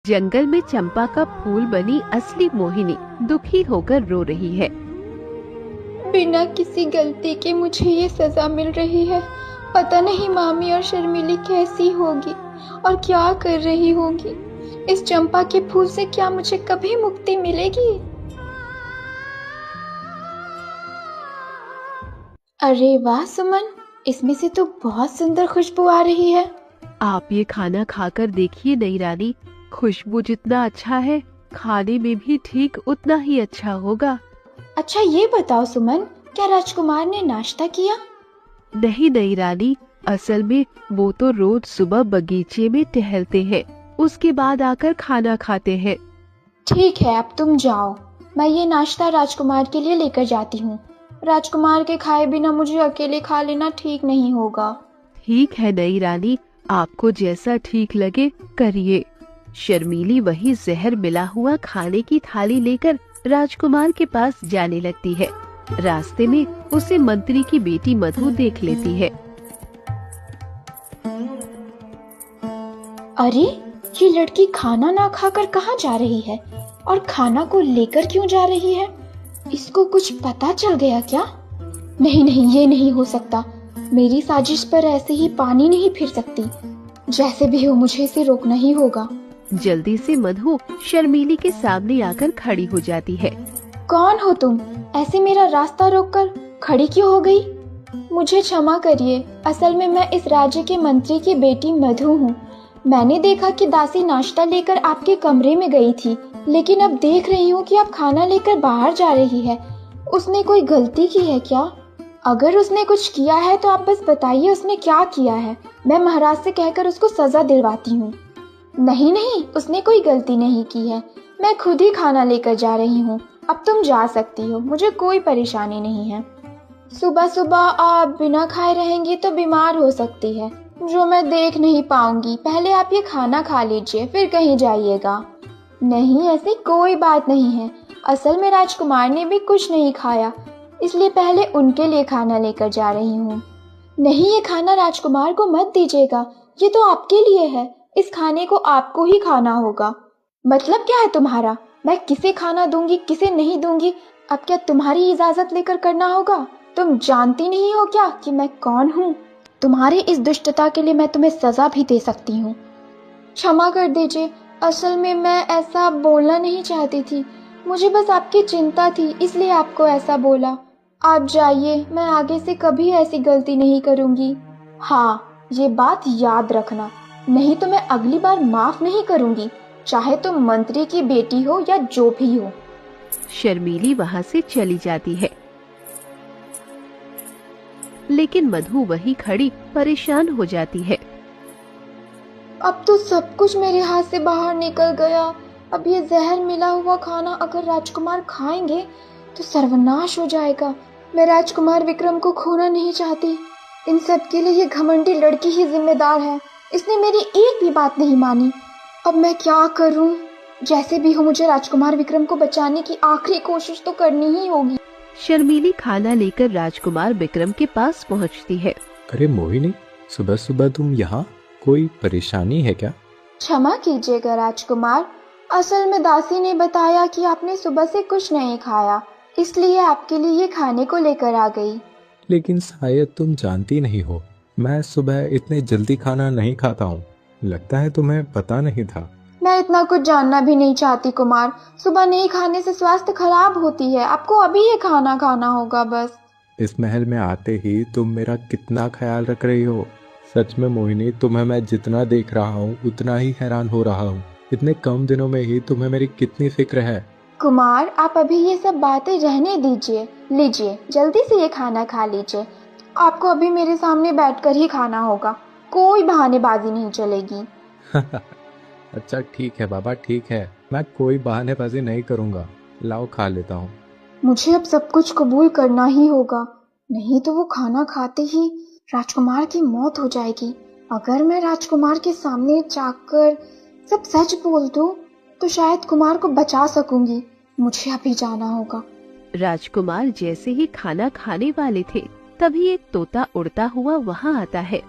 जंगल में चंपा का फूल बनी असली मोहिनी दुखी होकर रो रही है। बिना किसी गलती के मुझे ये सजा मिल रही है। पता नहीं मामी और शर्मिली कैसी होगी और क्या कर रही होगी। इस चंपा के फूल से क्या मुझे कभी मुक्ति मिलेगी? अरे वाह सुमन, इसमें से तो बहुत सुंदर खुशबू आ रही है। आप ये खाना खाकर देखिए नई रानी, खुशबू जितना अच्छा है खाने में भी ठीक उतना ही अच्छा होगा। अच्छा ये बताओ सुमन, क्या राजकुमार ने नाश्ता किया? नहीं नई रानी, असल में वो तो रोज सुबह बगीचे में टहलते हैं, उसके बाद आकर खाना खाते हैं। ठीक है, अब तुम जाओ, मैं ये नाश्ता राजकुमार के लिए लेकर जाती हूँ। राजकुमार के खाए बिना मुझे अकेले खा लेना ठीक नहीं होगा। ठीक है नई रानी, आपको जैसा ठीक लगे करिए। शर्मीली वही जहर मिला हुआ खाने की थाली लेकर राजकुमार के पास जाने लगती है। रास्ते में उसे मंत्री की बेटी मधु देख लेती है। अरे ये लड़की खाना ना खाकर कहाँ जा रही है और खाना को लेकर क्यों जा रही है? इसको कुछ पता चल गया क्या? नहीं नहीं, ये नहीं हो सकता। मेरी साजिश पर ऐसे ही पानी नहीं फिर सकती। जैसे भी हो मुझे इसे रोकना ही होगा। जल्दी से मधु शर्मीली के सामने आकर खड़ी हो जाती है। कौन हो तुम? ऐसे मेरा रास्ता रोककर खड़ी क्यों हो गई? मुझे क्षमा करिए, असल में मैं इस राज्य के मंत्री की बेटी मधु हूँ। मैंने देखा कि दासी नाश्ता लेकर आपके कमरे में गई थी, लेकिन अब देख रही हूँ कि आप खाना लेकर बाहर जा रही है। उसने कोई गलती की है क्या? अगर उसने कुछ किया है तो आप बस बताइए उसने क्या किया है। मैं महाराज से कहकर उसको सजा दिलवाती हूँ। नहीं नहीं, उसने कोई गलती नहीं की है। मैं खुद ही खाना लेकर जा रही हूँ। अब तुम जा सकती हो, मुझे कोई परेशानी नहीं है। सुबह सुबह आप बिना खाए रहेंगी तो बीमार हो सकती है, जो मैं देख नहीं पाऊंगी। पहले आप ये खाना खा लीजिए, फिर कहीं जाइएगा। नहीं, ऐसी कोई बात नहीं है। असल में राजकुमार ने भी कुछ नहीं खाया, इसलिए पहले उनके लिए खाना लेकर जा रही हूँ। नहीं, ये खाना राजकुमार को मत दीजिएगा, ये तो आपके लिए है। इस खाने को आपको ही खाना होगा। मतलब क्या है तुम्हारा? मैं किसे खाना दूंगी किसे नहीं दूंगी, अब क्या तुम्हारी इजाजत लेकर करना होगा? तुम जानती नहीं हो क्या कि मैं कौन हूँ? तुम्हारी इस दुष्टता के लिए मैं तुम्हें सजा भी दे सकती हूँ। क्षमा कर दीजिए, असल में मैं ऐसा बोलना नहीं चाहती थी। मुझे बस आपकी चिंता थी, इसलिए आपको ऐसा बोला। आप जाइए, मैं आगे से कभी ऐसी गलती नहीं करूँगी। हाँ, ये बात याद रखना, नहीं तो मैं अगली बार माफ नहीं करूँगी, चाहे तुम मंत्री की बेटी हो या जो भी हो। शर्मीली वहाँ से चली जाती है, लेकिन मधु वहीं खड़ी परेशान हो जाती है। अब तो सब कुछ मेरे हाथ से बाहर निकल गया। अब ये जहर मिला हुआ खाना अगर राजकुमार खाएंगे तो सर्वनाश हो जाएगा। मैं राजकुमार विक्रम को खोना नहीं चाहती। इन सब के लिए ये घमंडी लड़की ही जिम्मेदार है। इसने मेरी एक भी बात नहीं मानी। अब मैं क्या करूं? जैसे भी हो मुझे राजकुमार विक्रम को बचाने की आखिरी कोशिश तो करनी ही होगी। शर्मीली खाना लेकर राजकुमार विक्रम के पास पहुंचती है। अरे मोहिनी, सुबह सुबह तुम यहाँ, कोई परेशानी है क्या? क्षमा कीजिएगा राजकुमार, असल में दासी ने बताया कि आपने सुबह से कुछ नहीं खाया, इसलिए आपके लिए ये खाने को लेकर आ गई। लेकिन शायद तुम जानती नहीं हो, मैं सुबह इतने जल्दी खाना नहीं खाता हूँ। लगता है तुम्हें पता नहीं था। मैं इतना कुछ जानना भी नहीं चाहती कुमार। सुबह नहीं खाने से स्वास्थ्य खराब होती है। आपको अभी ये खाना खाना होगा बस। इस महल में आते ही तुम मेरा कितना ख्याल रख रही हो। सच में मोहिनी, तुम्हें मैं जितना देख रहा हूँ उतना ही हैरान हो रहा हूँ। इतने कम दिनों में ही तुम्हें मेरी कितनी फिक्र है। कुमार, आप अभी ये सब बातें रहने दीजिए। लीजिए, जल्दी से ये खाना खा लीजिए। आपको अभी मेरे सामने बैठकर ही खाना होगा, कोई बहानेबाजी नहीं चलेगी। अच्छा ठीक है बाबा, ठीक है, मैं कोई बहानेबाजी नहीं करूँगा। लाओ खा लेता हूँ। मुझे अब सब कुछ कबूल करना ही होगा, नहीं तो वो खाना खाते ही राजकुमार की मौत हो जाएगी। अगर मैं राजकुमार के सामने जाकर सब सच बोल दूं तो शायद कुमार को बचा सकूंगी। मुझे अभी जाना होगा। राजकुमार जैसे ही खाना खाने वाले थे, तभी एक तोता उड़ता हुआ वहाँ आता है।